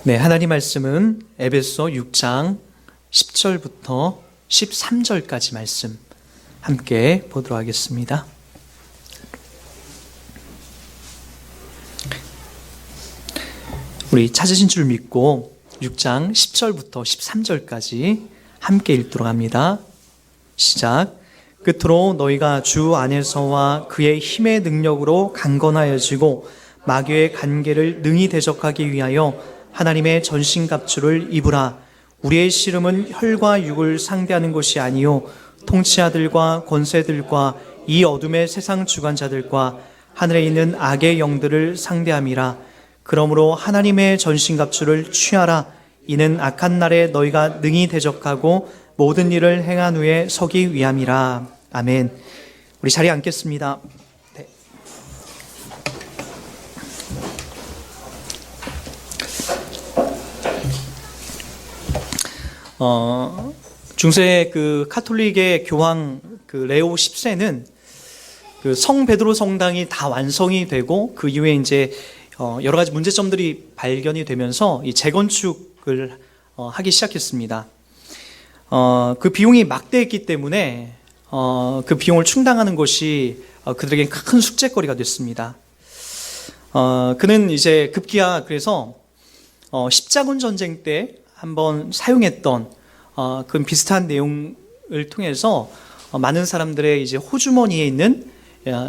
네, 하나님 말씀은 에베소 6장 10절부터 13절까지 말씀 함께 보도록 하겠습니다. 우리 찾으신 줄 믿고 6장 10절부터 13절까지 함께 읽도록 합니다. 시작. 끝으로 너희가 주 안에서와 그의 힘의 능력으로 강건하여지고 마귀의 관계를 능히 대적하기 위하여 하나님의 전신갑주를 입으라. 우리의 씨름은 혈과 육을 상대하는 것이 아니요 통치자들과 권세들과 이 어둠의 세상 주관자들과 하늘에 있는 악의 영들을 상대함이라. 그러므로 하나님의 전신갑주를 취하라. 이는 악한 날에 너희가 능히 대적하고 모든 일을 행한 후에 서기 위함이라. 아멘. 우리 자리에 앉겠습니다. 네. 중세 그 카톨릭의 교황 그 레오 10세는 그 성 베드로 성당이 다 완성이 되고 그 이후에 이제 여러 가지 문제점들이 발견이 되면서 이 재건축을 하기 시작했습니다. 그 비용이 막대했기 때문에 그 비용을 충당하는 것이 그들에게 큰 숙제거리가 됐습니다. 그는 이제 급기야 그래서 십자군 전쟁 때 한번 사용했던 그 비슷한 내용을 통해서 많은 사람들의 이제 호주머니에 있는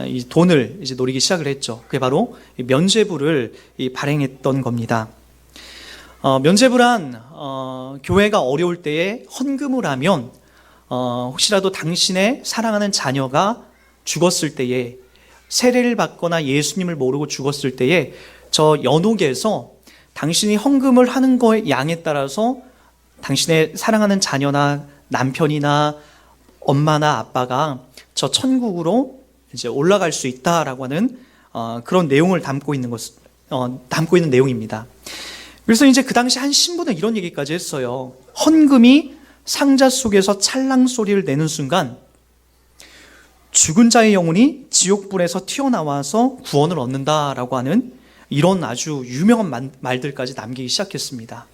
이 돈을 이제 노리기 시작을 했죠. 그게 바로 면죄부를 발행했던 겁니다. 면죄부란 교회가 어려울 때에 헌금을 하면 혹시라도 당신의 사랑하는 자녀가 죽었을 때에 세례를 받거나 예수님을 모르고 죽었을 때에 저 연옥에서 당신이 헌금을 하는 거의 양에 따라서 당신의 사랑하는 자녀나 남편이나 엄마나 아빠가 저 천국으로 이제 올라갈 수 있다라고 하는 그런 내용을 담고 있는 내용입니다. 그래서 이제 그 당시 한 신부는 이런 얘기까지 했어요. 헌금이 상자 속에서 찰랑 소리를 내는 순간 죽은 자의 영혼이 지옥불에서 튀어나와서 구원을 얻는다라고 하는 이런 아주 유명한 말들까지 남기기 시작했습니다.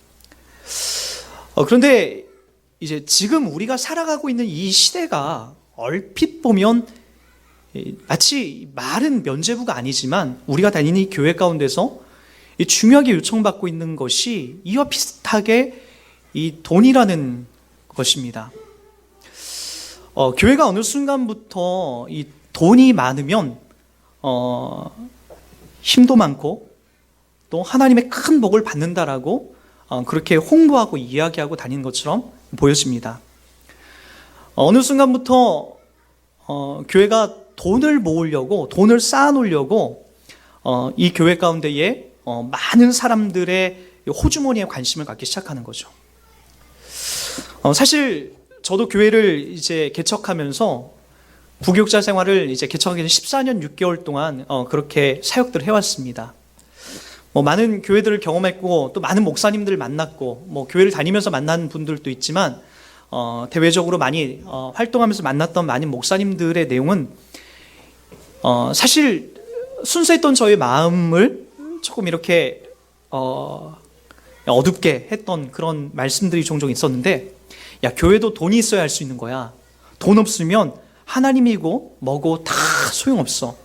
그런데 이제 지금 우리가 살아가고 있는 이 시대가 얼핏 보면 마치 말은 면죄부가 아니지만 우리가 다니는 이 교회 가운데서 중요하게 요청받고 있는 것이 이와 비슷하게 이 돈이라는 것입니다. 교회가 어느 순간부터 이 돈이 많으면 힘도 많고 또 하나님의 큰 복을 받는다라고 그렇게 홍보하고 이야기하고 다니는 것처럼 보여집니다. 어느 순간부터 교회가 돈을 모으려고 돈을 쌓아놓으려고 이 교회 가운데에 많은 사람들의 호주머니에 관심을 갖기 시작하는 거죠. 사실 저도 교회를 이제 개척하면서 부교육자 생활을 이제 개척하기 전 14년 6개월 동안 그렇게 사역들을 해왔습니다. 많은 교회들을 경험했고 또 많은 목사님들을 만났고 교회를 다니면서 만난 분들도 있지만 대외적으로 많이 활동하면서 만났던 많은 목사님들의 내용은 사실 순수했던 저의 마음을 조금 이렇게 어둡게 했던 그런 말씀들이 종종 있었는데, 야, 교회도 돈이 있어야 할 수 있는 거야. 돈 없으면 하나님이고 뭐고 다 소용없어.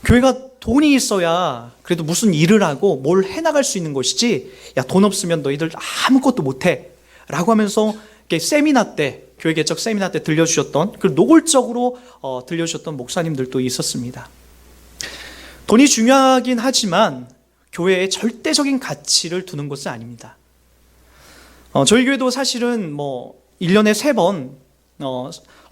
교회가 돈이 있어야 그래도 무슨 일을 하고 뭘 해나갈 수 있는 것이지, 야, 돈 없으면 너희들 아무것도 못해 라고 하면서 세미나 때, 교회 개척 세미나 때 들려주셨던, 그 노골적으로 들려주셨던 목사님들도 있었습니다. 돈이 중요하긴 하지만 교회에 절대적인 가치를 두는 것은 아닙니다. 저희 교회도 사실은 1년에 3번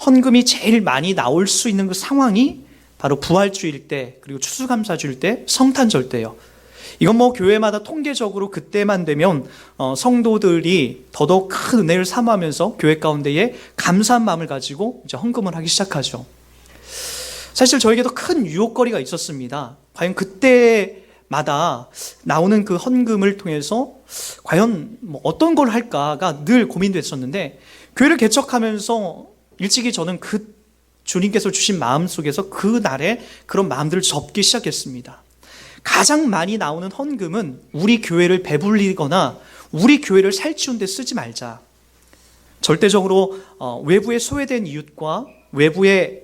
헌금이 제일 많이 나올 수 있는 그 상황이 바로 부활주일 때, 그리고 추수감사주일 때, 성탄절 때요. 이건 교회마다 통계적으로 그때만 되면 성도들이 더더욱 큰 은혜를 사모하면서 교회 가운데에 감사한 마음을 가지고 이제 헌금을 하기 시작하죠. 사실 저에게도 큰 유혹거리가 있었습니다. 과연 그때마다 나오는 그 헌금을 통해서 과연 어떤 걸 할까가 늘 고민됐었는데, 교회를 개척하면서 일찍이 저는 그 주님께서 주신 마음 속에서 그 날에 그런 마음들을 접기 시작했습니다. 가장 많이 나오는 헌금은 우리 교회를 배불리거나 우리 교회를 살찌운 데 쓰지 말자. 절대적으로 외부에 소외된 이웃과 외부에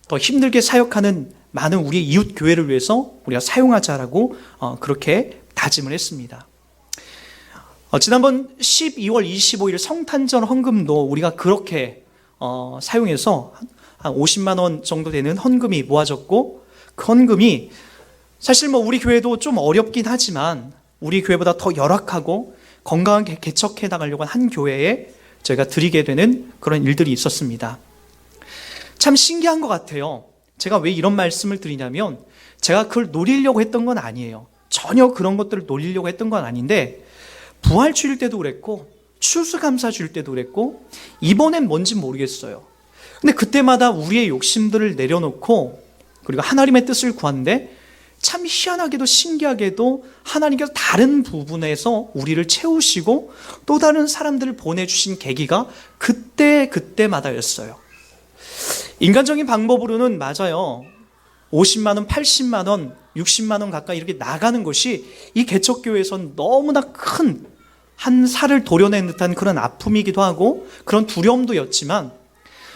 더 힘들게 사역하는 많은 우리 이웃 교회를 위해서 우리가 사용하자라고 그렇게 다짐을 했습니다. 지난번 12월 25일 성탄절 헌금도 우리가 그렇게 사용해서 한 50만 원 정도 되는 헌금이 모아졌고, 그 헌금이 사실 우리 교회도 좀 어렵긴 하지만 우리 교회보다 더 열악하고 건강하게 개척해 나가려고 한 교회에 저희가 드리게 되는 그런 일들이 있었습니다. 참 신기한 것 같아요. 제가 왜 이런 말씀을 드리냐면, 제가 그걸 노리려고 했던 건 아니에요. 전혀 그런 것들을 노리려고 했던 건 아닌데, 부활주일 때도 그랬고 추수감사주일 때도 그랬고 이번엔 뭔지 모르겠어요. 근데 그때마다 우리의 욕심들을 내려놓고 그리고 하나님의 뜻을 구하는데, 참 희한하게도 신기하게도 하나님께서 다른 부분에서 우리를 채우시고 또 다른 사람들을 보내주신 계기가 그때마다였어요. 인간적인 방법으로는 맞아요. 50만 원, 80만 원, 60만 원 가까이 이렇게 나가는 것이 이 개척교회에선 너무나 큰 한 살을 도려낸 듯한 그런 아픔이기도 하고 그런 두려움도였지만,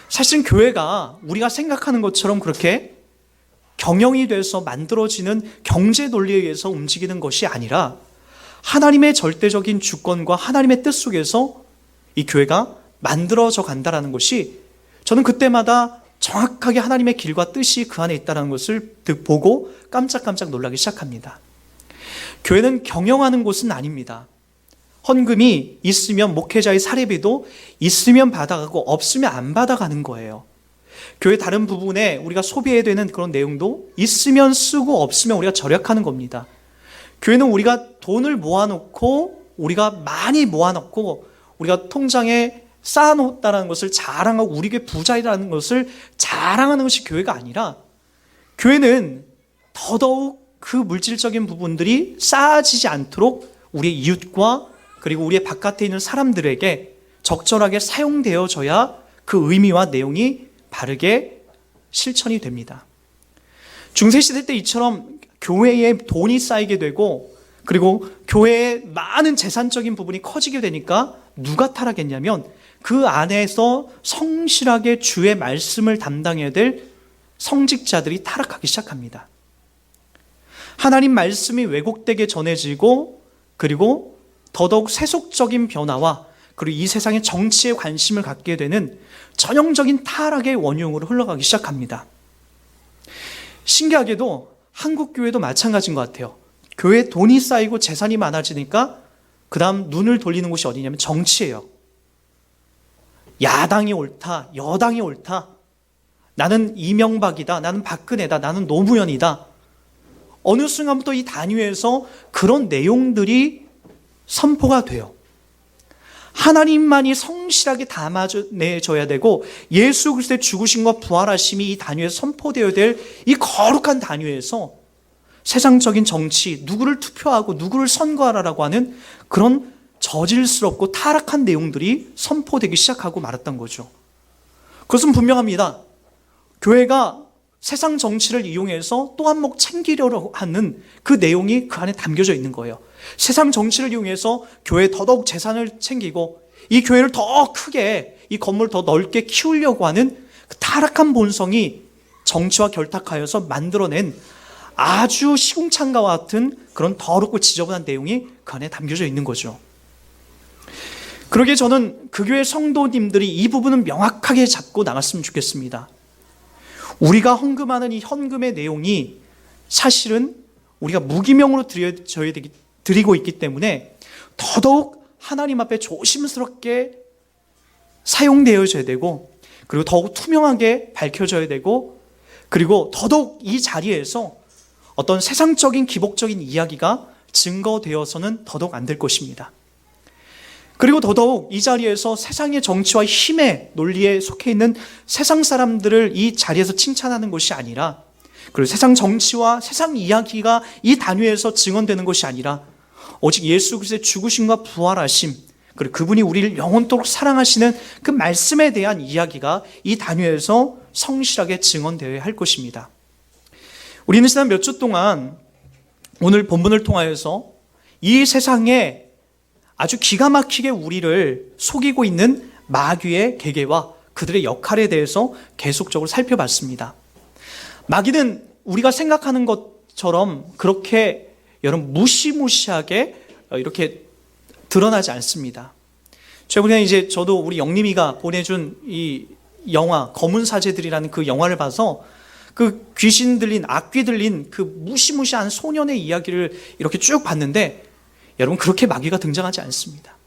사실은 교회가 우리가 생각하는 것처럼 그렇게 경영이 돼서 만들어지는 경제 논리에 의해서 움직이는 것이 아니라 하나님의 절대적인 주권과 하나님의 뜻 속에서 이 교회가 만들어져 간다는 것이, 저는 그때마다 정확하게 하나님의 길과 뜻이 그 안에 있다는 것을 보고 깜짝깜짝 놀라기 시작합니다. 교회는 경영하는 곳은 아닙니다. 헌금이 있으면 목회자의 사례비도 있으면 받아가고 없으면 안 받아가는 거예요. 교회 다른 부분에 우리가 소비해야 되는 그런 내용도 있으면 쓰고 없으면 우리가 절약하는 겁니다. 교회는 우리가 돈을 모아놓고 우리가 많이 모아놓고 우리가 통장에 쌓아놓았다는 것을 자랑하고 우리 교회 부자이라는 것을 자랑하는 것이 교회가 아니라, 교회는 더더욱 그 물질적인 부분들이 쌓아지지 않도록 우리의 이웃과 그리고 우리의 바깥에 있는 사람들에게 적절하게 사용되어져야 그 의미와 내용이 바르게 실천이 됩니다. 중세시대 때 이처럼 교회에 돈이 쌓이게 되고 그리고 교회의 많은 재산적인 부분이 커지게 되니까 누가 타락했냐면, 그 안에서 성실하게 주의 말씀을 담당해야 될 성직자들이 타락하기 시작합니다. 하나님 말씀이 왜곡되게 전해지고 그리고 더더욱 세속적인 변화와 그리고 이 세상의 정치에 관심을 갖게 되는 전형적인 타락의 원흉으로 흘러가기 시작합니다. 신기하게도 한국 교회도 마찬가지인 것 같아요. 교회에 돈이 쌓이고 재산이 많아지니까 그 다음 눈을 돌리는 곳이 어디냐면 정치예요. 야당이 옳다, 여당이 옳다, 나는 이명박이다, 나는 박근혜다, 나는 노무현이다. 어느 순간부터 이 단위에서 그런 내용들이 선포가 돼요. 하나님만이 성실하게 담아내줘야 되고 예수 그리스도의 죽으심과 부활하심이 이 단위에서 선포되어야 될 이 거룩한 단위에서 세상적인 정치, 누구를 투표하고 누구를 선거하라라고 하는 그런 저질스럽고 타락한 내용들이 선포되기 시작하고 말았던 거죠. 그것은 분명합니다. 교회가 세상 정치를 이용해서 또 한 몫 챙기려고 하는 그 내용이 그 안에 담겨져 있는 거예요. 세상 정치를 이용해서 교회에 더더욱 재산을 챙기고 이 교회를 더 크게, 이 건물을 더 넓게 키우려고 하는 그 타락한 본성이 정치와 결탁하여서 만들어낸 아주 시궁창과 같은 그런 더럽고 지저분한 내용이 그 안에 담겨져 있는 거죠. 그러기에 저는 그 교회 성도님들이 이 부분은 명확하게 잡고 나갔으면 좋겠습니다. 우리가 헌금하는 이 헌금의 내용이 사실은 우리가 무기명으로 드리고 있기 때문에 더더욱 하나님 앞에 조심스럽게 사용되어져야 되고 그리고 더욱 투명하게 밝혀져야 되고 그리고 더더욱 이 자리에서 어떤 세상적인 기복적인 이야기가 증거되어서는 더더욱 안 될 것입니다. 그리고 더더욱 이 자리에서 세상의 정치와 힘의 논리에 속해 있는 세상 사람들을 이 자리에서 칭찬하는 것이 아니라, 그리고 세상 정치와 세상 이야기가 이 단위에서 증언되는 것이 아니라 오직 예수 그리스도의 죽으심과 부활하심, 그리고 그분이 우리를 영원토록 사랑하시는 그 말씀에 대한 이야기가 이 단위에서 성실하게 증언되어야 할 것입니다. 우리는 지난 몇 주 동안 오늘 본문을 통하여서 이 세상에 아주 기가 막히게 우리를 속이고 있는 마귀의 계계와 그들의 역할에 대해서 계속적으로 살펴봤습니다. 마귀는 우리가 생각하는 것처럼 그렇게 여러분 무시무시하게 이렇게 드러나지 않습니다. 최근에 저도 우리 영림이가 보내준 이 영화 검은 사제들이라는 그 영화를 봐서 그 귀신 들린 악귀 들린 그 무시무시한 소년의 이야기를 이렇게 쭉 봤는데 여러분 그렇게 마귀가 등장하지 않습니다.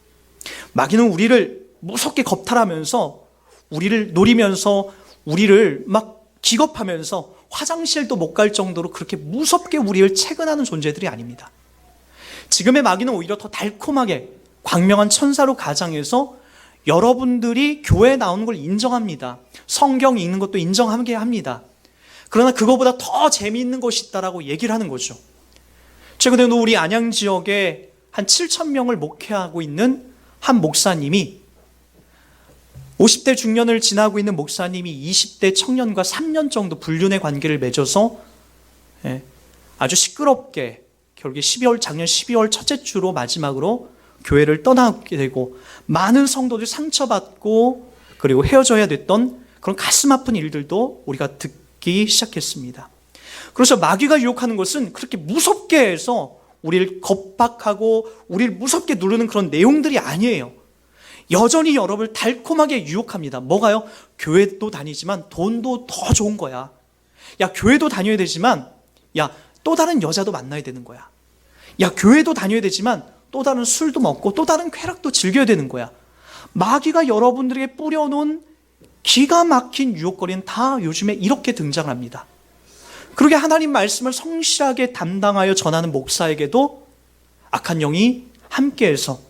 마귀는 우리를 무섭게 겁탈하면서 우리를 노리면서 우리를 막 기겁하면서 화장실도 못 갈 정도로 그렇게 무섭게 우리를 채근하는 존재들이 아닙니다. 지금의 마귀는 오히려 더 달콤하게 광명한 천사로 가장해서 여러분들이 교회에 나오는 걸 인정합니다. 성경 읽는 것도 인정하게 합니다. 그러나 그거보다 더 재미있는 것이 있다라고 얘기를 하는 거죠. 최근에도 우리 안양 지역에 한 7,000명을 목회하고 있는 한 목사님이 50대 중년을 지나고 있는 목사님이 20대 청년과 3년 정도 불륜의 관계를 맺어서 아주 시끄럽게 결국에 작년 12월 첫째 주로 마지막으로 교회를 떠나게 되고 많은 성도들이 상처받고 그리고 헤어져야 됐던 그런 가슴 아픈 일들도 우리가 듣기 시작했습니다. 그래서 마귀가 유혹하는 것은 그렇게 무섭게 해서 우리를 겁박하고 우리를 무섭게 누르는 그런 내용들이 아니에요. 여전히 여러분을 달콤하게 유혹합니다. 뭐가요? 교회도 다니지만 돈도 더 좋은 거야. 야, 교회도 다녀야 되지만 야, 또 다른 여자도 만나야 되는 거야. 야, 교회도 다녀야 되지만 또 다른 술도 먹고 또 다른 쾌락도 즐겨야 되는 거야. 마귀가 여러분들에게 뿌려놓은 기가 막힌 유혹거리는 다 요즘에 이렇게 등장합니다. 그러게 하나님 말씀을 성실하게 담당하여 전하는 목사에게도 악한 영이 함께해서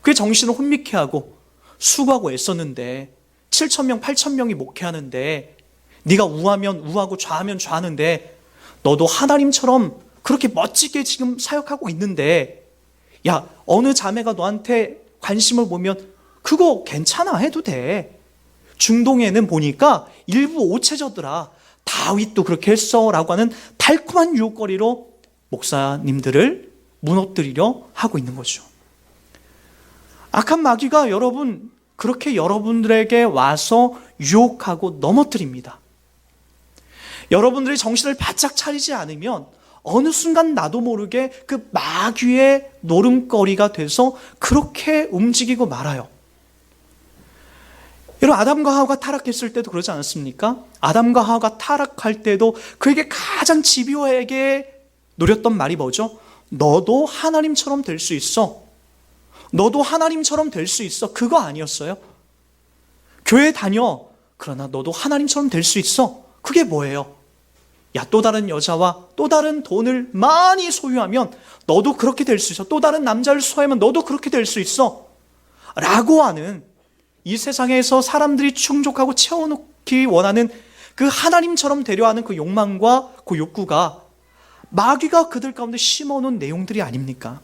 그의 정신을 혼미케 하고 수고하고 애썼는데 7,000명, 8,000명이 목회하는데 네가 우하면 우하고 좌하면 좌하는데 너도 하나님처럼 그렇게 멋지게 지금 사역하고 있는데 야, 어느 자매가 너한테 관심을 보면 그거 괜찮아 해도 돼. 중동에는 보니까 일부 오체저더라. 다윗도 그렇게 했어 라고 하는 달콤한 유혹거리로 목사님들을 무너뜨리려 하고 있는 거죠. 악한 마귀가 여러분 그렇게 여러분들에게 와서 유혹하고 넘어뜨립니다. 여러분들이 정신을 바짝 차리지 않으면 어느 순간 나도 모르게 그 마귀의 노름거리가 돼서 그렇게 움직이고 말아요. 여러분 아담과 하와가 타락했을 때도 그러지 않았습니까? 아담과 하와가 타락할 때도 그에게 가장 집요하게 노렸던 말이 뭐죠? 너도 하나님처럼 될 수 있어. 너도 하나님처럼 될 수 있어. 그거 아니었어요? 교회 다녀. 그러나 너도 하나님처럼 될 수 있어. 그게 뭐예요? 야, 또 다른 여자와 또 다른 돈을 많이 소유하면 너도 그렇게 될 수 있어. 또 다른 남자를 소유하면 너도 그렇게 될 수 있어. 라고 하는 이 세상에서 사람들이 충족하고 채워놓기 원하는 그 하나님처럼 되려 하는 그 욕망과 그 욕구가 마귀가 그들 가운데 심어놓은 내용들이 아닙니까?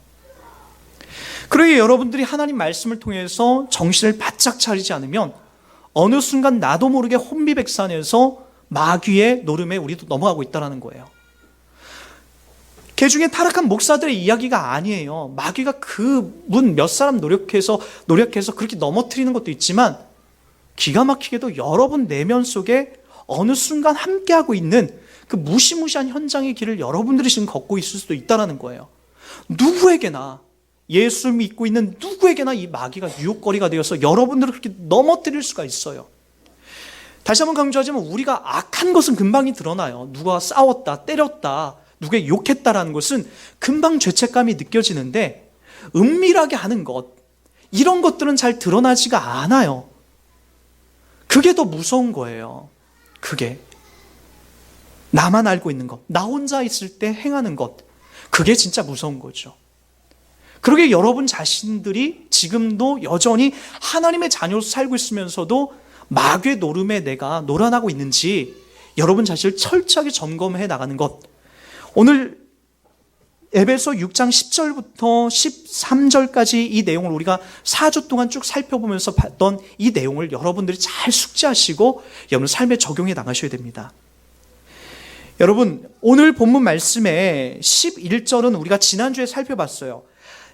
그러기에 여러분들이 하나님 말씀을 통해서 정신을 바짝 차리지 않으면 어느 순간 나도 모르게 혼비백산해서 마귀의 노름에 우리도 넘어가고 있다는 거예요. 그 중에 타락한 목사들의 이야기가 아니에요. 마귀가 그 문 몇 사람 노력해서 그렇게 넘어뜨리는 것도 있지만 기가 막히게도 여러분 내면 속에 어느 순간 함께하고 있는 그 무시무시한 현장의 길을 여러분들이 지금 걷고 있을 수도 있다는 거예요. 누구에게나 예수 믿고 있는 누구에게나 이 마귀가 유혹거리가 되어서 여러분들을 그렇게 넘어뜨릴 수가 있어요. 다시 한번 강조하지만 우리가 악한 것은 금방이 드러나요. 누가 싸웠다, 때렸다, 누구에게 욕했다라는 것은 금방 죄책감이 느껴지는데 은밀하게 하는 것, 이런 것들은 잘 드러나지가 않아요. 그게 더 무서운 거예요. 그게 나만 알고 있는 것, 나 혼자 있을 때 행하는 것, 그게 진짜 무서운 거죠. 그러게 여러분 자신들이 지금도 여전히 하나님의 자녀로 살고 있으면서도 마귀의 노름에 내가 놀아나고 있는지 여러분 자신을 철저하게 점검해 나가는 것. 오늘 에베소 6장 10절부터 13절까지 이 내용을 우리가 4주 동안 쭉 살펴보면서 봤던 이 내용을 여러분들이 잘 숙지하시고 여러분 삶에 적용해 나가셔야 됩니다. 여러분, 오늘 본문 말씀의 11절은 우리가 지난주에 살펴봤어요.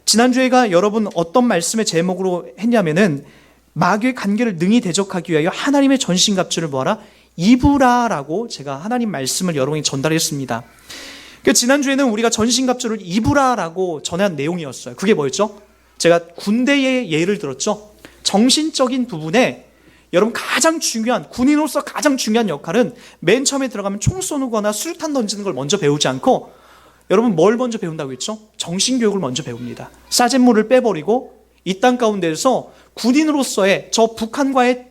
지난주에가 여러분 어떤 말씀의 제목으로 했냐면은 마귀의 관계를 능히 대적하기 위하여 하나님의 전신갑주를 뭐하라? 입으라라고 제가 하나님 말씀을 여러분에게 전달했습니다. 지난주에는 우리가 전신갑주를 입으라라고 전한 내용이었어요. 그게 뭐였죠? 제가 군대의 예를 들었죠. 정신적인 부분에 여러분 가장 중요한, 군인으로서 가장 중요한 역할은 맨 처음에 들어가면 총 쏘는거나 수류탄 던지는 걸 먼저 배우지 않고 여러분 뭘 먼저 배운다고 했죠? 정신교육을 먼저 배웁니다. 사제물을 빼버리고 이 땅 가운데에서 군인으로서의 저 북한과의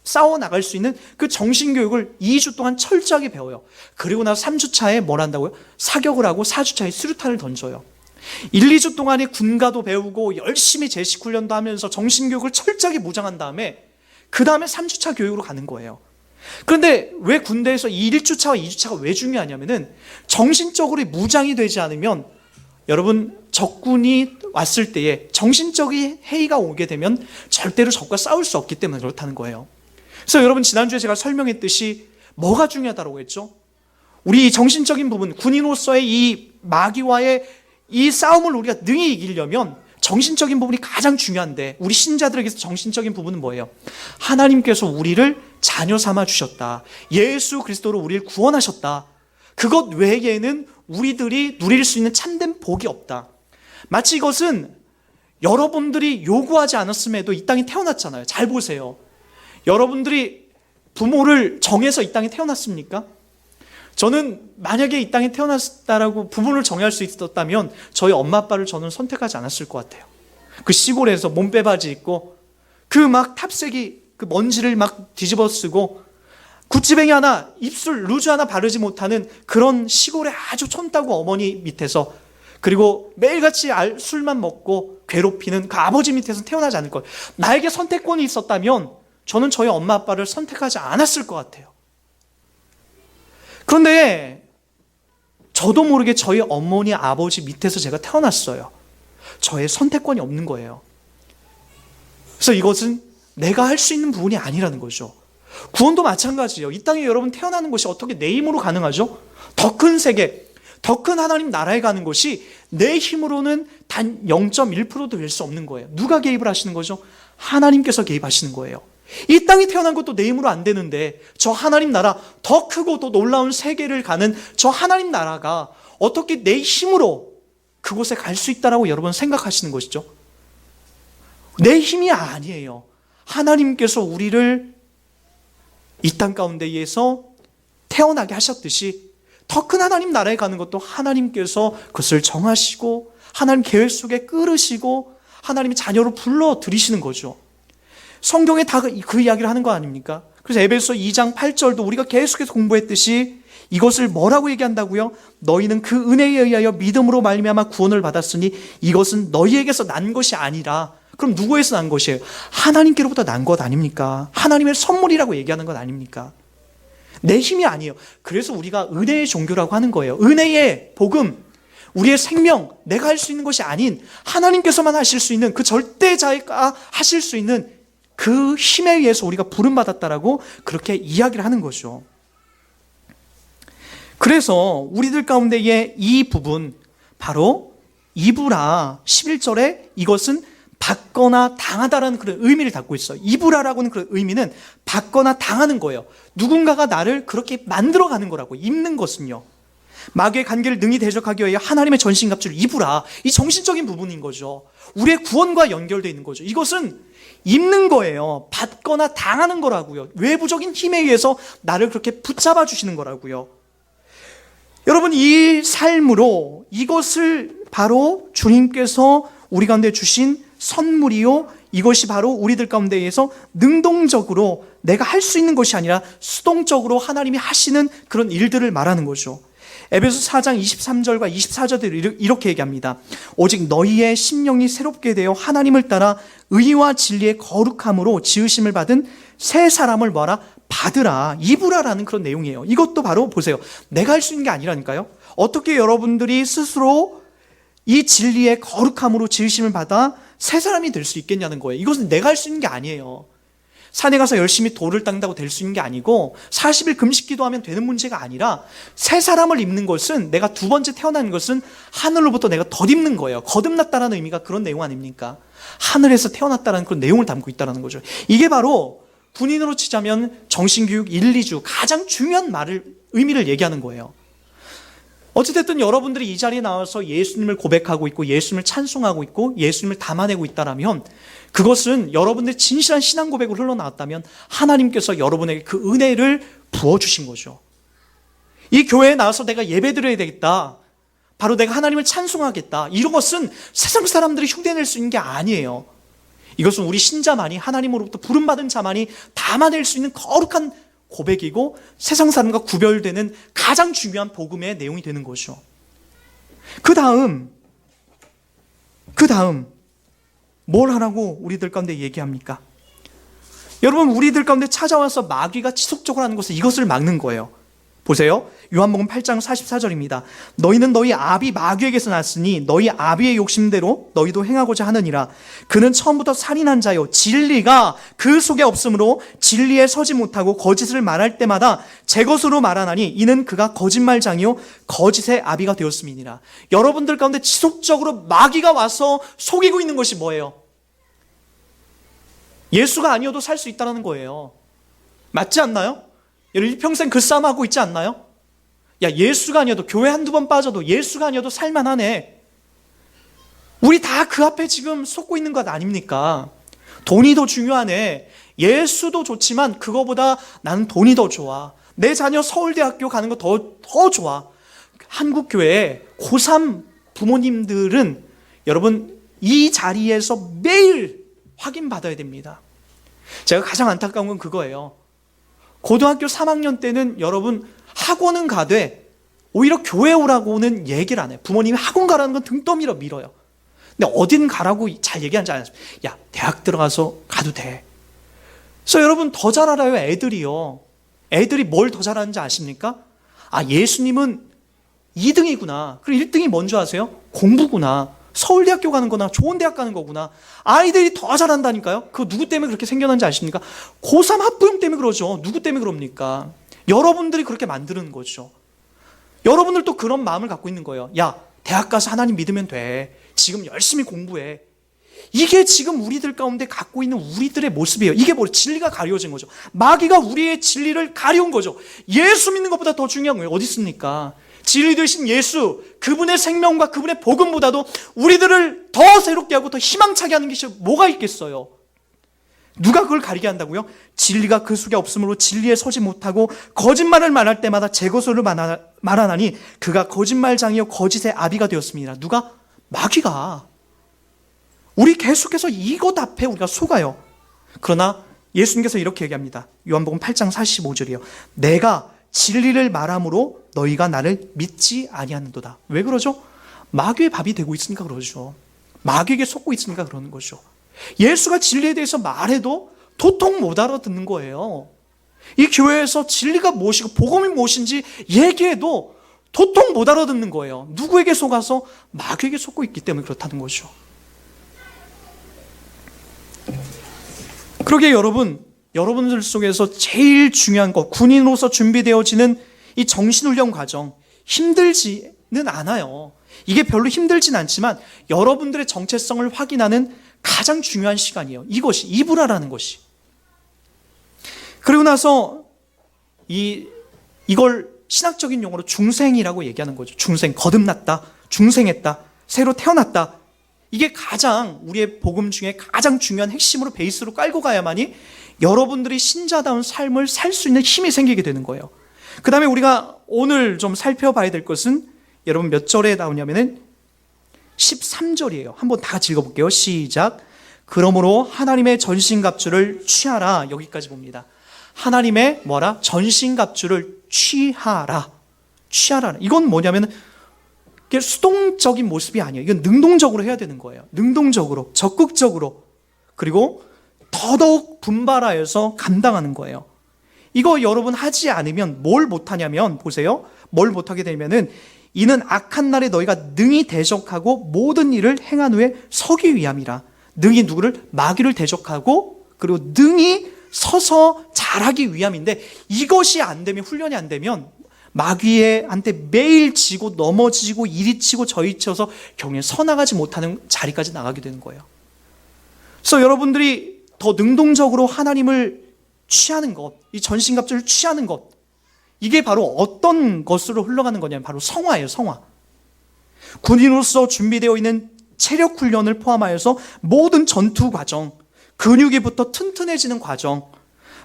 싸워 나갈 수 있는 그 정신교육을 2주 동안 철저하게 배워요. 그리고 나서 3주차에 뭘 한다고요? 사격을 하고 4주차에 수류탄을 던져요. 1, 2주 동안에 군가도 배우고 열심히 제식 훈련도 하면서 정신교육을 철저하게 무장한 다음에 그 다음에 3주차 교육으로 가는 거예요. 그런데 왜 군대에서 이 1주차와 2주차가 왜 중요하냐면은 정신적으로 무장이 되지 않으면 여러분 적군이 왔을 때에 정신적인 해이가 오게 되면 절대로 적과 싸울 수 없기 때문에 그렇다는 거예요. 그래서 여러분 지난주에 제가 설명했듯이 뭐가 중요하다고 했죠? 우리 정신적인 부분, 군인으로서의 이 마귀와의 이 싸움을 우리가 능히 이기려면 정신적인 부분이 가장 중요한데 우리 신자들에게서 정신적인 부분은 뭐예요? 하나님께서 우리를 자녀 삼아 주셨다. 예수 그리스도로 우리를 구원하셨다. 그것 외에는 우리들이 누릴 수 있는 참된 복이 없다. 마치 이것은 여러분들이 요구하지 않았음에도 이 땅에 태어났잖아요. 잘 보세요. 여러분들이 부모를 정해서 이 땅에 태어났습니까? 저는 만약에 이 땅에 태어났다라고 부모를 정할 수 있었다면 저희 엄마 아빠를 저는 선택하지 않았을 것 같아요. 그 시골에서 몸빼바지 입고 그 막 탑색이 그 먼지를 막 뒤집어 쓰고 구찌뱅이 하나, 입술 루즈 하나 바르지 못하는 그런 시골의 아주 촌따구 어머니 밑에서, 그리고 매일같이 술만 먹고 괴롭히는 그 아버지 밑에서 태어나지 않을 거예요. 나에게 선택권이 있었다면 저는 저희 엄마 아빠를 선택하지 않았을 것 같아요. 그런데 저도 모르게 저희 어머니 아버지 밑에서 제가 태어났어요. 저의 선택권이 없는 거예요. 그래서 이것은 내가 할 수 있는 부분이 아니라는 거죠. 구원도 마찬가지예요. 이 땅에 여러분 태어나는 것이 어떻게 내 힘으로 가능하죠? 더 큰 세계, 더 큰 하나님 나라에 가는 것이 내 힘으로는 단 0.1%도 될 수 없는 거예요. 누가 개입을 하시는 거죠? 하나님께서 개입하시는 거예요. 이 땅에 태어난 것도 내 힘으로 안 되는데 저 하나님 나라, 더 크고 더 놀라운 세계를 가는 저 하나님 나라가 어떻게 내 힘으로 그곳에 갈 수 있다라고 여러분 생각하시는 것이죠? 내 힘이 아니에요. 하나님께서 우리를 이 땅 가운데에서 태어나게 하셨듯이 더 큰 하나님 나라에 가는 것도 하나님께서 그것을 정하시고 하나님 계획 속에 끌으시고 하나님의 자녀로 불러들이시는 거죠. 성경에 다 그 이야기를 하는 거 아닙니까? 그래서 에베소 2장 8절도 우리가 계속해서 공부했듯이 이것을 뭐라고 얘기한다고요? 너희는 그 은혜에 의하여 믿음으로 말미암아 구원을 받았으니 이것은 너희에게서 난 것이 아니라, 그럼 누구에서 난 것이에요? 하나님께로부터 난 것 아닙니까? 하나님의 선물이라고 얘기하는 것 아닙니까? 내 힘이 아니에요. 그래서 우리가 은혜의 종교라고 하는 거예요. 은혜의 복음, 우리의 생명, 내가 할 수 있는 것이 아닌 하나님께서만 하실 수 있는 그 절대자가 하실 수 있는 그 힘에 의해서 우리가 부름받았다라고 그렇게 이야기를 하는 거죠. 그래서 우리들 가운데의 이 부분, 바로 이브라 11절에 이것은 받거나 당하다라는 그런 의미를 담고 있어요. 이브라라고는 그런 의미는 받거나 당하는 거예요. 누군가가 나를 그렇게 만들어가는 거라고. 입는 것은요, 마귀의 관계를 능히 대적하기 위해 하나님의 전신갑주를 입으라. 이 정신적인 부분인 거죠. 우리의 구원과 연결되어 있는 거죠. 이것은 입는 거예요. 받거나 당하는 거라고요. 외부적인 힘에 의해서 나를 그렇게 붙잡아 주시는 거라고요. 여러분, 이 삶으로 이것을 바로 주님께서 우리 가운데 주신 선물이요, 이것이 바로 우리들 가운데에서 능동적으로 내가 할 수 있는 것이 아니라 수동적으로 하나님이 하시는 그런 일들을 말하는 거죠. 에베소 4장 23절과 24절에 이렇게 얘기합니다. 오직 너희의 심령이 새롭게 되어 하나님을 따라 의와 진리의 거룩함으로 지으심을 받은 새 사람을 뭐하라? 받으라, 입으라라는 그런 내용이에요. 이것도 바로 보세요. 내가 할 수 있는 게 아니라니까요. 어떻게 여러분들이 스스로 이 진리의 거룩함으로 지으심을 받아 새 사람이 될 수 있겠냐는 거예요. 이것은 내가 할 수 있는 게 아니에요. 산에 가서 열심히 돌을 닦는다고 될 수 있는 게 아니고 40일 금식 기도하면 되는 문제가 아니라 새 사람을 입는 것은 내가 두 번째 태어나는 것은 하늘로부터 내가 덧입는 거예요. 거듭났다라는 의미가 그런 내용 아닙니까? 하늘에서 태어났다는 그런 내용을 담고 있다는 거죠. 이게 바로 군인으로 치자면 정신교육 1, 2주 가장 중요한 의미를 얘기하는 거예요. 어찌됐든 여러분들이 이 자리에 나와서 예수님을 고백하고 있고 예수님을 찬송하고 있고 예수님을 담아내고 있다라면 그것은 여러분들의 진실한 신앙 고백으로 흘러나왔다면 하나님께서 여러분에게 그 은혜를 부어주신 거죠. 이 교회에 나와서 내가 예배드려야 되겠다, 바로 내가 하나님을 찬송하겠다, 이런 것은 세상 사람들이 흉내낼 수 있는 게 아니에요. 이것은 우리 신자만이, 하나님으로부터 부름받은 자만이 담아낼 수 있는 거룩한 고백이고 세상 사람과 구별되는 가장 중요한 복음의 내용이 되는 거죠. 그 다음 뭘 하라고 우리들 가운데 얘기합니까? 여러분, 우리들 가운데 찾아와서 마귀가 지속적으로 하는 것은 이것을 막는 거예요. 보세요. 요한복음 8장 44절입니다. 너희는 너희 아비 마귀에게서 났으니 너희 아비의 욕심대로 너희도 행하고자 하느니라. 그는 처음부터 살인한 자요, 진리가 그 속에 없으므로 진리에 서지 못하고 거짓을 말할 때마다 제 것으로 말하나니 이는 그가 거짓말장이요 거짓의 아비가 되었음이니라. 여러분들 가운데 지속적으로 마귀가 와서 속이고 있는 것이 뭐예요? 예수가 아니어도 살 수 있다는 거예요. 맞지 않나요? 여러분 일평생 그 싸움하고 있지 않나요? 야, 예수가 아니어도, 교회 한두 번 빠져도 예수가 아니어도 살만하네. 우리 다 그 앞에 지금 속고 있는 것 아닙니까? 돈이 더 중요하네. 예수도 좋지만 그거보다 나는 돈이 더 좋아. 내 자녀 서울대학교 가는 거 더 좋아. 한국교회 고3 부모님들은 여러분 이 자리에서 매일 확인받아야 됩니다. 제가 가장 안타까운 건 그거예요. 고등학교 3학년 때는 여러분 학원은 가되 오히려 교회 오라고는 얘기를 안 해요. 부모님이 학원 가라는 건 등 떠밀어 밀어요. 근데 어딘 가라고 잘 얘기하지 않았어요. 야, 대학 들어가서 가도 돼. 그래서 여러분 더 잘 알아요, 애들이요. 애들이 뭘 더 잘하는지 아십니까? 아, 예수님은 2등이구나. 그리고 1등이 뭔지 아세요? 공부구나. 서울대학교 가는 거나 좋은 대학 가는 거구나. 아이들이 더 잘한다니까요. 그거 누구 때문에 그렇게 생겨난지 아십니까? 고3 학부형 때문에 그러죠. 누구 때문에 그럽니까? 여러분들이 그렇게 만드는 거죠. 여러분들도 그런 마음을 갖고 있는 거예요. 야, 대학 가서 하나님 믿으면 돼. 지금 열심히 공부해. 이게 지금 우리들 가운데 갖고 있는 우리들의 모습이에요. 이게 뭐 진리가 가려진 거죠. 마귀가 우리의 진리를 가려운 거죠. 예수 믿는 것보다 더 중요한 거예요. 어디 있습니까? 진리 되신 예수, 그분의 생명과 그분의 복음보다도 우리들을 더 새롭게 하고 더 희망차게 하는 것이 뭐가 있겠어요? 누가 그걸 가리게 한다고요? 진리가 그 속에 없으므로 진리에 서지 못하고 거짓말을 말할 때마다 제 것으로 말하나니 그가 거짓말장이요 거짓의 아비가 되었습니다. 누가? 마귀가. 우리 계속해서 이것 앞에 우리가 속아요. 그러나 예수님께서 이렇게 얘기합니다. 요한복음 8장 45절이요. 내가 진리를 말함으로 너희가 나를 믿지 아니하는도다. 왜 그러죠? 마귀의 밥이 되고 있으니까 그러죠. 마귀에게 속고 있으니까 그러는 거죠. 예수가 진리에 대해서 말해도 도통 못 알아듣는 거예요. 이 교회에서 진리가 무엇이고 복음이 무엇인지 얘기해도 도통 못 알아듣는 거예요. 누구에게 속아서? 마귀에게 속고 있기 때문에 그렇다는 거죠. 그러게 여러분들 속에서 제일 중요한 것, 군인으로서 준비되어지는 이 정신훈련 과정, 힘들지는 않아요. 이게 별로 힘들진 않지만 여러분들의 정체성을 확인하는 가장 중요한 시간이에요. 이것이, 이브라라는 것이. 그리고 나서 이걸 신학적인 용어로 중생이라고 얘기하는 거죠. 중생, 거듭났다, 중생했다, 새로 태어났다. 이게 가장 우리의 복음 중에 가장 중요한 핵심으로 베이스로 깔고 가야만이 여러분들이 신자다운 삶을 살 수 있는 힘이 생기게 되는 거예요. 그 다음에 우리가 오늘 좀 살펴봐야 될 것은 여러분 몇 절에 나오냐면은 13절이에요. 한번 다 같이 읽어볼게요. 시작. 그러므로 하나님의 전신갑주를 취하라. 여기까지 봅니다. 하나님의 뭐라? 전신갑주를 취하라. 취하라. 이건 뭐냐면 이게 수동적인 모습이 아니에요. 이건 능동적으로 해야 되는 거예요. 능동적으로, 적극적으로. 그리고 더더욱 분발하여서 감당하는 거예요. 이거 여러분 하지 않으면 뭘 못하냐면, 보세요. 뭘 못하게 되면은 이는 악한 날에 너희가 능히 대적하고 모든 일을 행한 후에 서기 위함이라. 능히 누구를? 마귀를 대적하고 그리고 능히 서서 잘하기 위함인데, 이것이 안 되면, 훈련이 안 되면 마귀한테 매일 지고 넘어지고 이리 치고 저리 쳐서 경에 서나가지 못하는 자리까지 나가게 되는 거예요. 그래서 여러분들이 더 능동적으로 하나님을 취하는 것, 이 전신갑주를 취하는 것, 이게 바로 어떤 것으로 흘러가는 거냐면 바로 성화예요. 성화. 군인으로서 준비되어 있는 체력 훈련을 포함하여서 모든 전투 과정, 근육이부터 튼튼해지는 과정,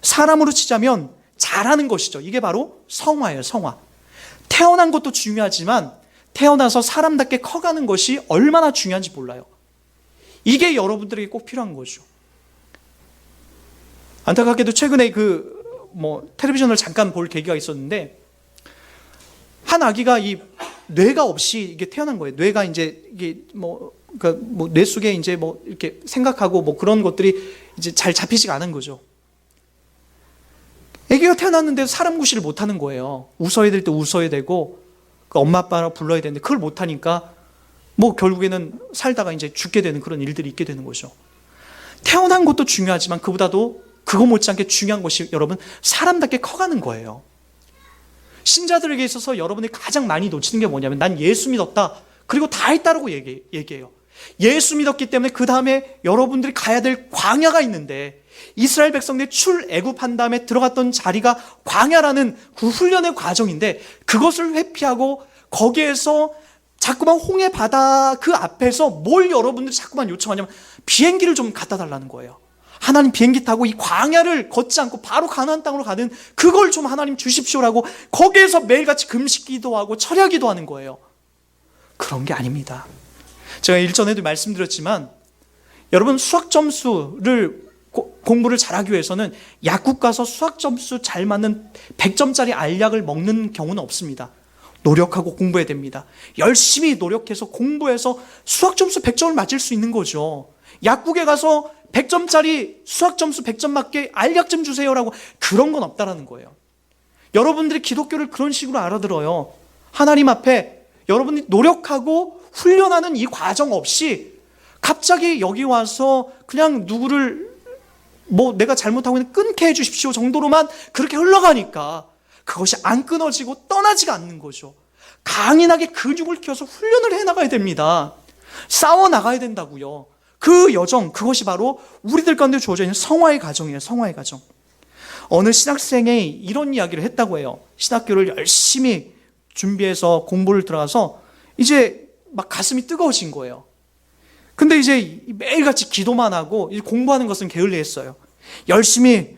사람으로 치자면 잘하는 것이죠. 이게 바로 성화예요. 성화. 태어난 것도 중요하지만 태어나서 사람답게 커가는 것이 얼마나 중요한지 몰라요. 이게 여러분들에게 꼭 필요한 거죠. 안타깝게도 최근에 텔레비전을 잠깐 볼 계기가 있었는데, 한 아기가 이 뇌가 없이 이게 태어난 거예요. 뇌가 이제 이게 뇌 속에 이제 이렇게 생각하고 그런 것들이 이제 잘 잡히지가 않은 거죠. 아기가 태어났는데 사람 구실을 못 하는 거예요. 웃어야 될 때 웃어야 되고, 엄마 아빠라 불러야 되는데 그걸 못 하니까 결국에는 살다가 이제 죽게 되는 그런 일들이 있게 되는 거죠. 태어난 것도 중요하지만 그거 못지않게 중요한 것이 여러분, 사람답게 커가는 거예요. 신자들에게 있어서 여러분이 가장 많이 놓치는 게 뭐냐면, 난 예수 믿었다, 그리고 다 했다라고 얘기해요. 예수 믿었기 때문에 그 다음에 여러분들이 가야 될 광야가 있는데, 이스라엘 백성들이 출애굽한 다음에 들어갔던 자리가 광야라는 그 훈련의 과정인데, 그것을 회피하고 거기에서 자꾸만 홍해 바다 그 앞에서 뭘 여러분들이 자꾸만 요청하냐면 비행기를 좀 갖다 달라는 거예요. 하나님, 비행기 타고 이 광야를 걷지 않고 바로 가나안 땅으로 가는 그걸 좀 하나님 주십시오라고 거기에서 매일같이 금식기도 하고 철야기도 하는 거예요. 그런 게 아닙니다. 제가 일전에도 말씀드렸지만, 여러분 수학 점수를 공부를 잘하기 위해서는 약국 가서 수학 점수 잘 맞는 100점짜리 알약을 먹는 경우는 없습니다. 노력하고 공부해야 됩니다. 열심히 노력해서 공부해서 수학 점수 100점을 맞을 수 있는 거죠. 약국에 가서 100점짜리 수학 점수 100점 맞게 알약 좀 주세요라고, 그런 건 없다라는 거예요. 여러분들이 기독교를 그런 식으로 알아들어요. 하나님 앞에 여러분들이 노력하고 훈련하는 이 과정 없이 갑자기 여기 와서 그냥 누구를 내가 잘못하고 있는 끊게 해주십시오 정도로만 그렇게 흘러가니까 그것이 안 끊어지고 떠나지가 않는 거죠. 강인하게 근육을 키워서 훈련을 해나가야 됩니다. 싸워나가야 된다고요. 그 여정, 그것이 바로 우리들 가운데 주어져 있는 성화의 과정이에요. 성화의 과정. 어느 신학생이 이런 이야기를 했다고 해요. 신학교를 열심히 준비해서 공부를 들어가서 이제 막 가슴이 뜨거워진 거예요. 근데 이제 매일같이 기도만 하고 공부하는 것은 게을리했어요. 열심히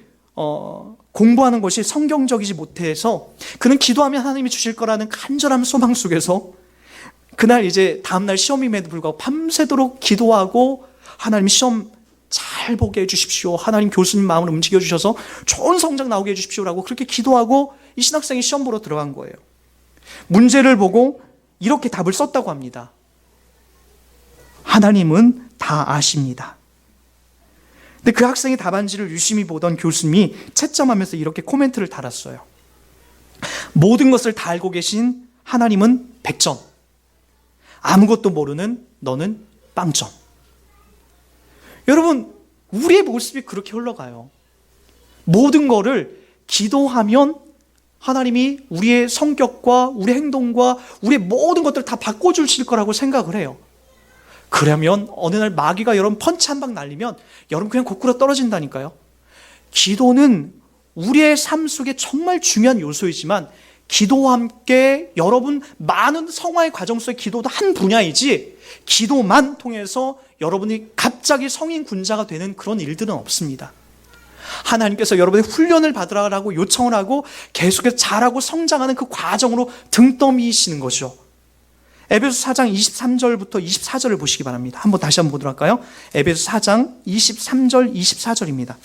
공부하는 것이 성경적이지 못해서 그는 기도하면 하나님이 주실 거라는 간절한 소망 속에서 그날 이제 다음날 시험임에도 불구하고 밤새도록 기도하고, 하나님 시험 잘 보게 해주십시오, 하나님 교수님 마음을 움직여 주셔서 좋은 성적 나오게 해주십시오라고 그렇게 기도하고 이 신학생이 시험 보러 들어간 거예요. 문제를 보고 이렇게 답을 썼다고 합니다. 하나님은 다 아십니다. 근데 그 학생의 답안지를 유심히 보던 교수님이 채점하면서 이렇게 코멘트를 달았어요. 모든 것을 다 알고 계신 하나님은 100점, 아무것도 모르는 너는 0점. 여러분, 우리의 모습이 그렇게 흘러가요. 모든 거를 기도하면 하나님이 우리의 성격과 우리 행동과 우리의 모든 것들을 다 바꿔주실 거라고 생각을 해요. 그러면 어느 날 마귀가 여러분 펀치 한 방 날리면 여러분 그냥 거꾸로 떨어진다니까요. 기도는 우리의 삶 속에 정말 중요한 요소이지만, 기도와 함께 여러분 많은 성화의 과정 속의 기도도 한 분야이지, 기도만 통해서 여러분이 갑자기 성인 군자가 되는 그런 일들은 없습니다. 하나님께서 여러분의 훈련을 받으라고 요청을 하고 계속해서 잘하고 성장하는 그 과정으로 등 떠미시는 거죠. 에베소 4장 23절부터 24절을 보시기 바랍니다. 다시 한번 보도록 할까요? 에베소 4장 23절 24절입니다.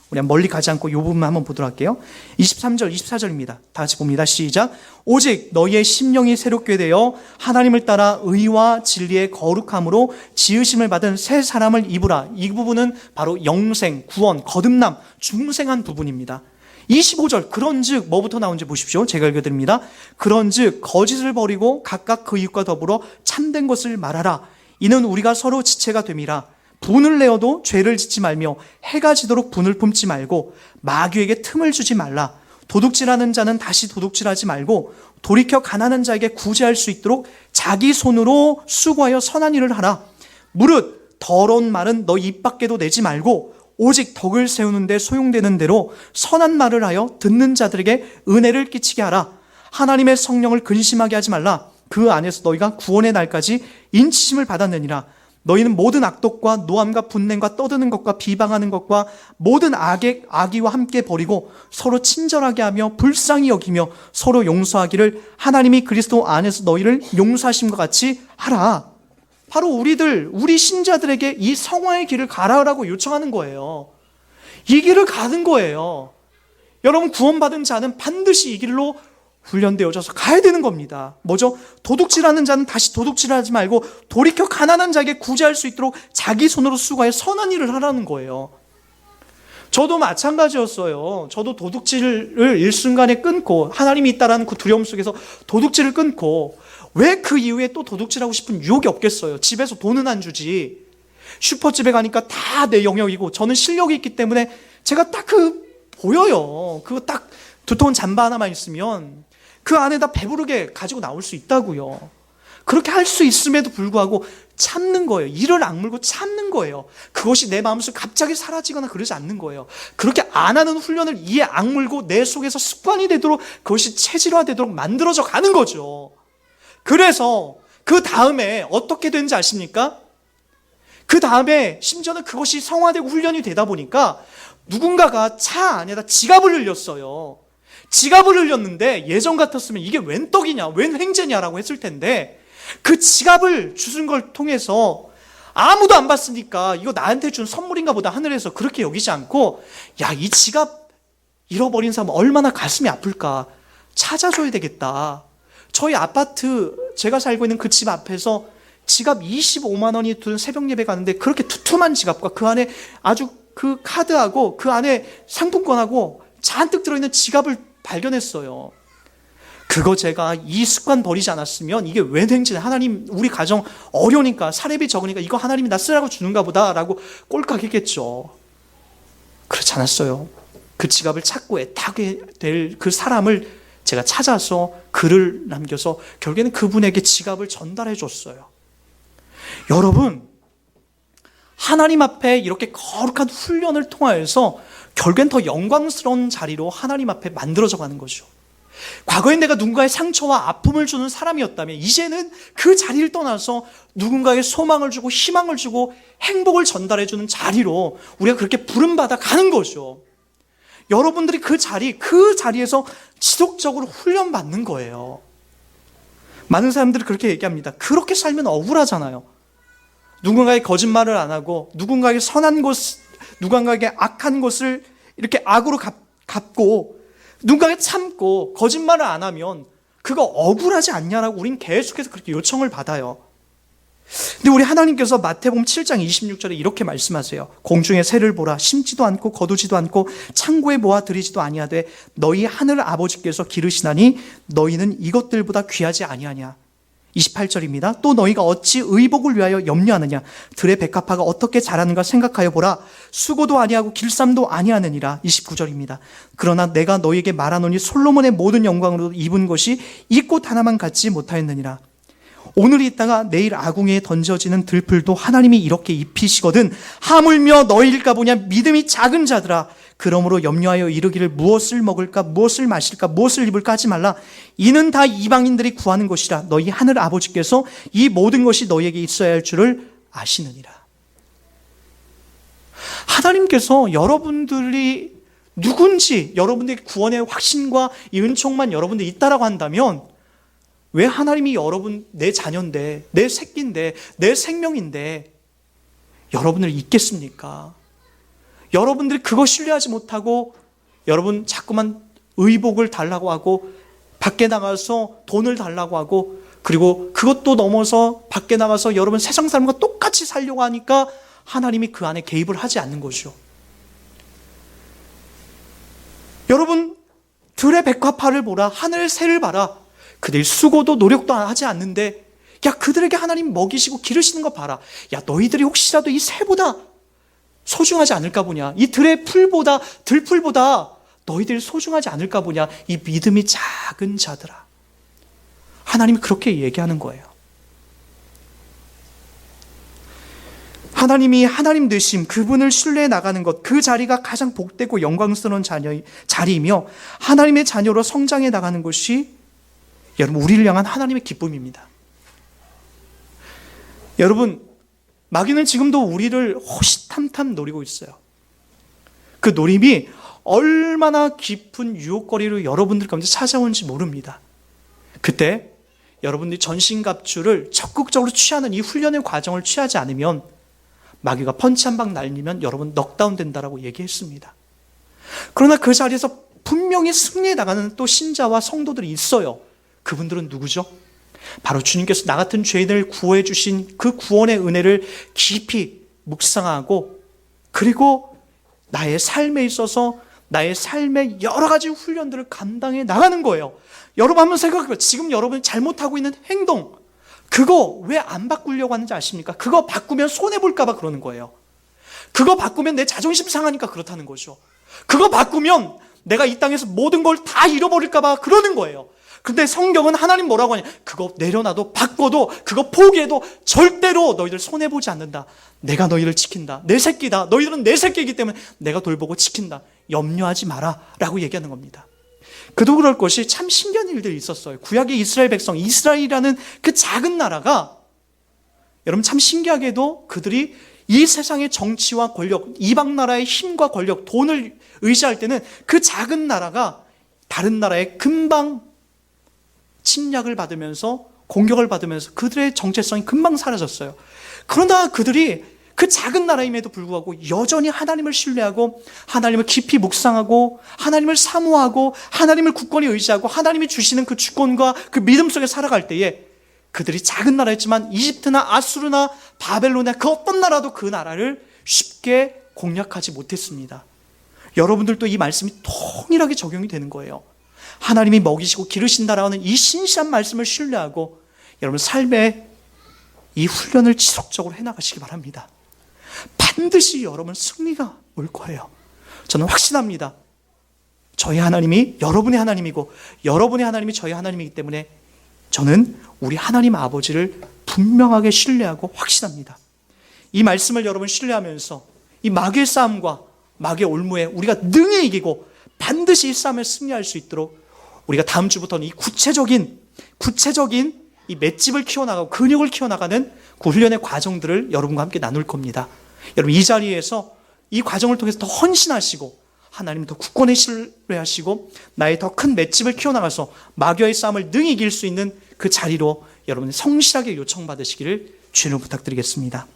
우리 멀리 가지 않고 이 부분만 한번 보도록 할게요. 23절 24절입니다. 다 같이 봅니다. 시작. 오직 너희의 심령이 새롭게 되어 하나님을 따라 의와 진리의 거룩함으로 지으심을 받은 새 사람을 입으라. 이 부분은 바로 영생, 구원, 거듭남, 중생한 부분입니다. 25절, 그런즉 뭐부터 나온지 보십시오. 제가 읽어드립니다. 그런즉 거짓을 버리고 각각 그 이웃과 더불어 참된 것을 말하라. 이는 우리가 서로 지체가 됨이라. 분을 내어도 죄를 짓지 말며 해가 지도록 분을 품지 말고 마귀에게 틈을 주지 말라. 도둑질하는 자는 다시 도둑질하지 말고 돌이켜 가난한 자에게 구제할 수 있도록 자기 손으로 수고하여 선한 일을 하라. 무릇 더러운 말은 너 입 밖에도 내지 말고 오직 덕을 세우는 데 소용되는 대로 선한 말을 하여 듣는 자들에게 은혜를 끼치게 하라. 하나님의 성령을 근심하게 하지 말라. 그 안에서 너희가 구원의 날까지 인치심을 받았느니라. 너희는 모든 악독과 노함과 분냄과 떠드는 것과 비방하는 것과 모든 악의와 함께 버리고 서로 친절하게 하며 불쌍히 여기며 서로 용서하기를 하나님이 그리스도 안에서 너희를 용서하심과 같이 하라. 바로 우리 신자들에게 이 성화의 길을 가라라고 요청하는 거예요. 이 길을 가는 거예요. 여러분, 구원받은 자는 반드시 이 길로 훈련되어져서 가야 되는 겁니다. 뭐죠? 도둑질하는 자는 다시 도둑질하지 말고 돌이켜 가난한 자에게 구제할 수 있도록 자기 손으로 수고해 선한 일을 하라는 거예요. 저도 마찬가지였어요. 저도 도둑질을 일순간에 끊고 하나님이 있다라는 그 두려움 속에서 도둑질을 끊고 왜 그 이후에 또 도둑질하고 싶은 유혹이 없겠어요. 집에서 돈은 안 주지. 슈퍼집에 가니까 다 내 영역이고 저는 실력이 있기 때문에 제가 딱 보여요. 그거 딱 두터운 잠바 하나만 있으면 그 안에다 배부르게 가지고 나올 수 있다고요. 그렇게 할 수 있음에도 불구하고 참는 거예요. 이를 악물고 참는 거예요. 그것이 내 마음속에 갑자기 사라지거나 그러지 않는 거예요. 그렇게 안 하는 훈련을 이에 악물고 내 속에서 습관이 되도록 그것이 체질화되도록 만들어져 가는 거죠. 그래서 그 다음에 어떻게 되는지 아십니까? 그 다음에 심지어는 그것이 성화되고 훈련이 되다 보니까 누군가가 차 안에다 지갑을 흘렸어요. 지갑을 흘렸는데 예전 같았으면 이게 웬 떡이냐, 웬 횡재냐라고 했을 텐데 그 지갑을 주신 걸 통해서 아무도 안 봤으니까 이거 나한테 준 선물인가 보다 하늘에서 그렇게 여기지 않고 야, 이 지갑 잃어버린 사람 얼마나 가슴이 아플까, 찾아줘야 되겠다. 저희 아파트 제가 살고 있는 그 집 앞에서 지갑 25만 원이 든 새벽 예배 가는데 그렇게 두툼한 지갑과 그 안에 아주 그 카드하고 그 안에 상품권하고 잔뜩 들어있는 지갑을 발견했어요. 그거 제가 이 습관 버리지 않았으면 이게 왜 된지, 하나님 우리 가정 어려우니까 사례비 적으니까 이거 하나님이 나 쓰라고 주는가 보다 라고 꼴깍했겠죠. 그렇지 않았어요. 그 지갑을 찾고 애타게 될 그 사람을 제가 찾아서 글을 남겨서 결국에는 그분에게 지갑을 전달해 줬어요. 여러분, 하나님 앞에 이렇게 거룩한 훈련을 통하여서 결국엔 더 영광스러운 자리로 하나님 앞에 만들어져 가는 거죠. 과거에 내가 누군가의 상처와 아픔을 주는 사람이었다면 이제는 그 자리를 떠나서 누군가에게 소망을 주고 희망을 주고 행복을 전달해 주는 자리로 우리가 그렇게 부름받아 가는 거죠. 여러분들이 그 자리에서 지속적으로 훈련받는 거예요. 많은 사람들이 그렇게 얘기합니다. 그렇게 살면 억울하잖아요. 누군가의 거짓말을 안 하고 누군가에게 선한 것, 누군가에게 악한 것을 이렇게 악으로 갚고 누군가에게 참고 거짓말을 안 하면 그거 억울하지 않냐라고 우린 계속해서 그렇게 요청을 받아요. 근데 우리 하나님께서 마태복음 7장 26절에 이렇게 말씀하세요. 공중의 새를 보라, 심지도 않고 거두지도 않고 창고에 모아 들이지도 아니하되 너희 하늘 아버지께서 기르시나니 너희는 이것들보다 귀하지 아니하냐. 28절입니다. 또 너희가 어찌 의복을 위하여 염려하느냐. 들의 백합화가 어떻게 자라는가 생각하여 보라. 수고도 아니하고 길쌈도 아니하느니라. 29절입니다. 그러나 내가 너희에게 말하노니 솔로몬의 모든 영광으로 입은 것이 이 꽃 하나만 갖지 못하였느니라. 오늘 있다가 내일 아궁이에 던져지는 들풀도 하나님이 이렇게 입히시거든. 하물며 너희일까 보냐. 믿음이 작은 자들아. 그러므로 염려하여 이르기를 무엇을 먹을까, 무엇을 마실까, 무엇을 입을까 하지 말라. 이는 다 이방인들이 구하는 것이라. 너희 하늘 아버지께서 이 모든 것이 너희에게 있어야 할 줄을 아시느니라. 하나님께서 여러분들이 누군지, 여러분들의 구원의 확신과 이 은총만 여러분들이 있다라고 한다면 왜 하나님이 여러분, 내 자녀인데, 내 새끼인데, 내 생명인데 여러분을 잊겠습니까? 여러분들이 그거 신뢰하지 못하고 여러분 자꾸만 의복을 달라고 하고 밖에 나가서 돈을 달라고 하고 그리고 그것도 넘어서 밖에 나가서 여러분 세상 사람과 똑같이 살려고 하니까 하나님이 그 안에 개입을 하지 않는 거죠. 여러분, 들의 백합화를 보라, 하늘 새를 봐라. 그들 수고도 노력도 하지 않는데 야, 그들에게 하나님 먹이시고 기르시는 거 봐라. 야, 너희들이 혹시라도 이 새보다 소중하지 않을까 보냐. 이 들풀보다 너희들이 소중하지 않을까 보냐. 이 믿음이 작은 자들아. 하나님이 그렇게 얘기하는 거예요. 하나님이 하나님 되심, 그분을 신뢰해 나가는 것, 그 자리가 가장 복되고 영광스러운 자리이며 하나님의 자녀로 성장해 나가는 것이 여러분 우리를 향한 하나님의 기쁨입니다. 여러분, 마귀는 지금도 우리를 호시탐탐 노리고 있어요. 그 노림이 얼마나 깊은 유혹거리로 여러분들 가운데 찾아오는지 모릅니다. 그때 여러분들이 전신갑주를 적극적으로 취하는 이 훈련의 과정을 취하지 않으면 마귀가 펀치 한 방 날리면 여러분 넉다운 된다라고 얘기했습니다. 그러나 그 자리에서 분명히 승리해 나가는 또 신자와 성도들이 있어요. 그분들은 누구죠? 바로 주님께서 나 같은 죄인을 구원해 주신 그 구원의 은혜를 깊이 묵상하고, 그리고 나의 삶에 있어서 나의 삶의 여러 가지 훈련들을 감당해 나가는 거예요. 여러분 한번 생각해봐요. 지금 여러분이 잘못하고 있는 행동, 그거 왜 안 바꾸려고 하는지 아십니까? 그거 바꾸면 손해볼까 봐 그러는 거예요. 그거 바꾸면 내 자존심 상하니까 그렇다는 거죠. 그거 바꾸면 내가 이 땅에서 모든 걸 다 잃어버릴까 봐 그러는 거예요. 근데 성경은 하나님 뭐라고 하냐? 그거 내려놔도 바꿔도 그거 포기해도 절대로 너희들 손해보지 않는다. 내가 너희를 지킨다. 내 새끼다. 너희들은 내 새끼이기 때문에 내가 돌보고 지킨다. 염려하지 마라 라고 얘기하는 겁니다. 그도 그럴 것이 참 신기한 일들이 있었어요. 구약의 이스라엘 백성, 이스라엘이라는 그 작은 나라가 여러분 참 신기하게도 그들이 이 세상의 정치와 권력, 이방 나라의 힘과 권력, 돈을 의지할 때는 그 작은 나라가 다른 나라에 금방 침략을 받으면서 공격을 받으면서 그들의 정체성이 금방 사라졌어요. 그러나 그들이 그 작은 나라임에도 불구하고 여전히 하나님을 신뢰하고 하나님을 깊이 묵상하고 하나님을 사모하고 하나님을 굳건히 의지하고 하나님이 주시는 그 주권과 그 믿음 속에 살아갈 때에 그들이 작은 나라였지만 이집트나 아수르나 바벨론이나 그 어떤 나라도 그 나라를 쉽게 공략하지 못했습니다. 여러분들도 이 말씀이 동일하게 적용이 되는 거예요. 하나님이 먹이시고 기르신다라는 이 신실한 말씀을 신뢰하고 여러분 삶의 이 훈련을 지속적으로 해나가시기 바랍니다. 반드시 여러분 승리가 올 거예요. 저는 확신합니다. 저희 하나님이 여러분의 하나님이고 여러분의 하나님이 저희 하나님이기 때문에 저는 우리 하나님 아버지를 분명하게 신뢰하고 확신합니다. 이 말씀을 여러분 신뢰하면서 이 마귀의 싸움과 마귀의 올무에 우리가 능히 이기고 반드시 이 싸움에 승리할 수 있도록 우리가 다음 주부터는 이 구체적인 이 맷집을 키워나가고 근육을 키워나가는 그 훈련의 과정들을 여러분과 함께 나눌 겁니다. 여러분 이 자리에서 이 과정을 통해서 더 헌신하시고 하나님 더 굳건히 신뢰하시고 나의 더 큰 맷집을 키워나가서 마귀와의 싸움을 능히 이길 수 있는 그 자리로 여러분 성실하게 요청받으시기를 주님으로 부탁드리겠습니다.